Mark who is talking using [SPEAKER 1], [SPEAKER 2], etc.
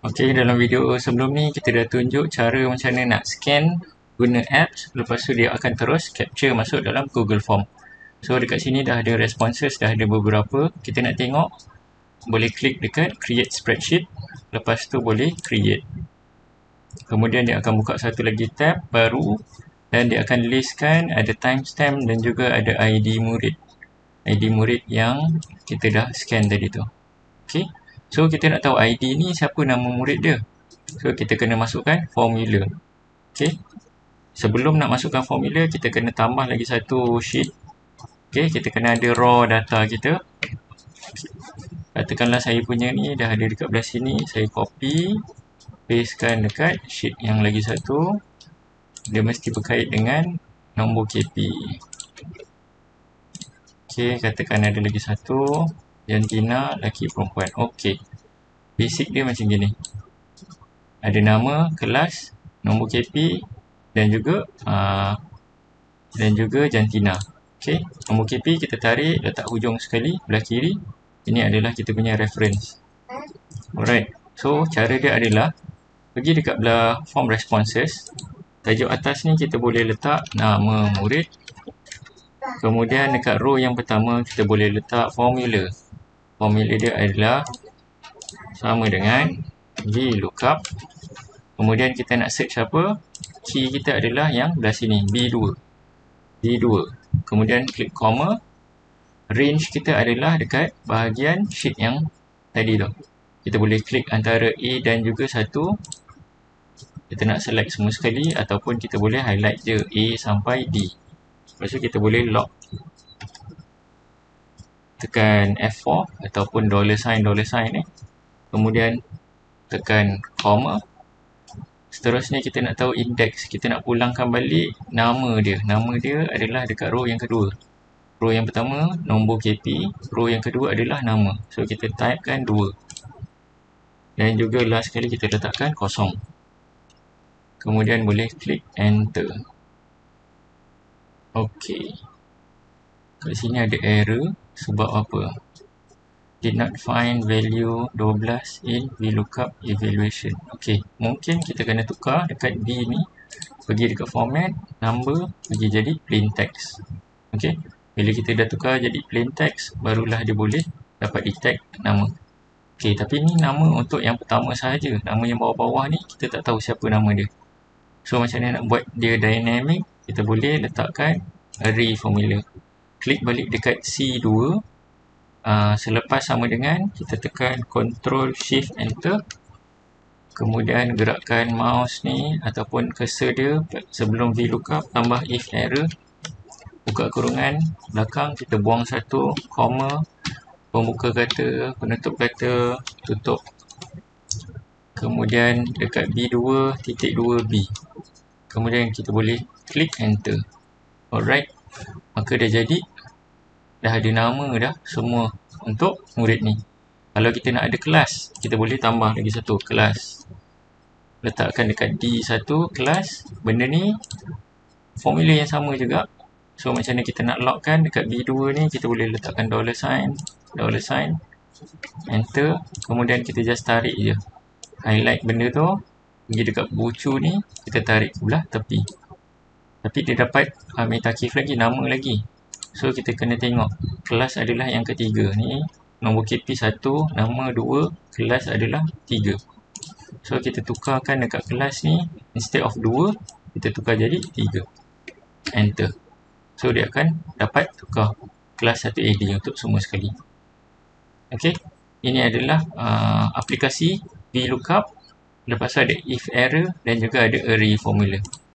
[SPEAKER 1] Okey, dalam video sebelum ni kita dah tunjuk cara macam mana nak scan guna apps, lepas tu dia akan terus capture masuk dalam Google Form. So dekat sini dah ada responses, dah ada beberapa. Kita nak tengok, boleh klik dekat create spreadsheet, lepas tu boleh create. Kemudian dia akan buka satu lagi tab baru dan dia akan listkan ada timestamp dan juga ada ID murid. ID murid yang kita dah scan tadi tu. Okey. So kita nak tahu ID ni siapa nama murid dia. So kita kena masukkan formula. Okey. Sebelum nak masukkan formula, kita kena tambah lagi satu sheet. Okey, kita kena ada raw data kita. Katakanlah saya punya ni dah ada dekat belah sini, saya copy, pastekan dekat sheet yang lagi satu. Dia mesti berkait dengan nombor KP. Okey, katakan ada lagi satu, jantina, lelaki, perempuan. Okey. Basic dia macam gini. Ada nama, kelas, nombor KP dan juga jantina. Okey, nombor KP kita tarik, letak hujung sekali belah kiri. Ini adalah kita punya reference. Alright. So cara dia adalah pergi dekat belah form responses. Tajuk atas ni kita boleh letak nama murid. Kemudian dekat row yang pertama kita boleh letak formula. Formula dia adalah sama dengan VLOOKUP. Kemudian kita nak search apa? Key kita adalah yang belah sini, B2. Kemudian klik comma. Range kita adalah dekat bahagian sheet yang tadi tu. Kita boleh klik antara A dan juga 1. Kita nak select semua sekali ataupun kita boleh highlight je A sampai D. Lepas tu kita boleh lock. Tekan F4 ataupun $sign ni. Kemudian tekan comma. Seterusnya kita nak tahu index. Kita nak pulangkan balik nama dia. Nama dia adalah dekat row yang kedua. Row yang pertama nombor KP, row yang kedua adalah nama. So kita typekan 2. Dan juga last sekali kita letakkan kosong. Kemudian boleh klik enter. Okey. Kat sini ada error sebab apa? Did not find value 12 in VLOOKUP evaluation. Okey, mungkin kita kena tukar dekat B ni. Pergi dekat format, number, pergi jadi plain text. Okey. Bila kita dah tukar jadi plain text, barulah dia boleh dapat detect nama. Okey, tapi ni nama untuk yang pertama sahaja. Nama yang bawah-bawah ni, kita tak tahu siapa nama dia. So, macam mana nak buat dia dynamic? Kita boleh letakkan array formula. Klik balik dekat C2. Selepas sama dengan, kita tekan Ctrl Shift Enter. Kemudian gerakkan mouse ni ataupun cursor dia sebelum VLOOKUP, tambah if error. Buka kurungan belakang, kita buang satu, koma, pembuka kata, penutup kata, tutup. Kemudian dekat B2, titik 2B. Kemudian kita boleh klik enter. Alright, maka dah jadi. Dah ada nama dah semua untuk murid ni. Kalau kita nak ada kelas, kita boleh tambah lagi satu, kelas. Letakkan dekat D1, kelas. Benda ni formula yang sama juga. So macam mana kita nak lockkan dekat B2 ni, kita boleh letakkan $sign, enter. Kemudian kita just tarik je. Highlight benda tu, pergi dekat bucu ni, kita tarik belah tepi. Tapi dia dapat metakif lagi, nama lagi. So kita kena tengok, kelas adalah yang ketiga ni. Nombor KP 1, nama 2, kelas adalah 3. So kita tukarkan dekat kelas ni, instead of 2, kita tukar jadi 3. Enter. So dia akan dapat tukar kelas 1AD untuk semua sekali. Okey, ini adalah aplikasi VLOOKUP. Lepas tu ada if error dan juga ada array formula.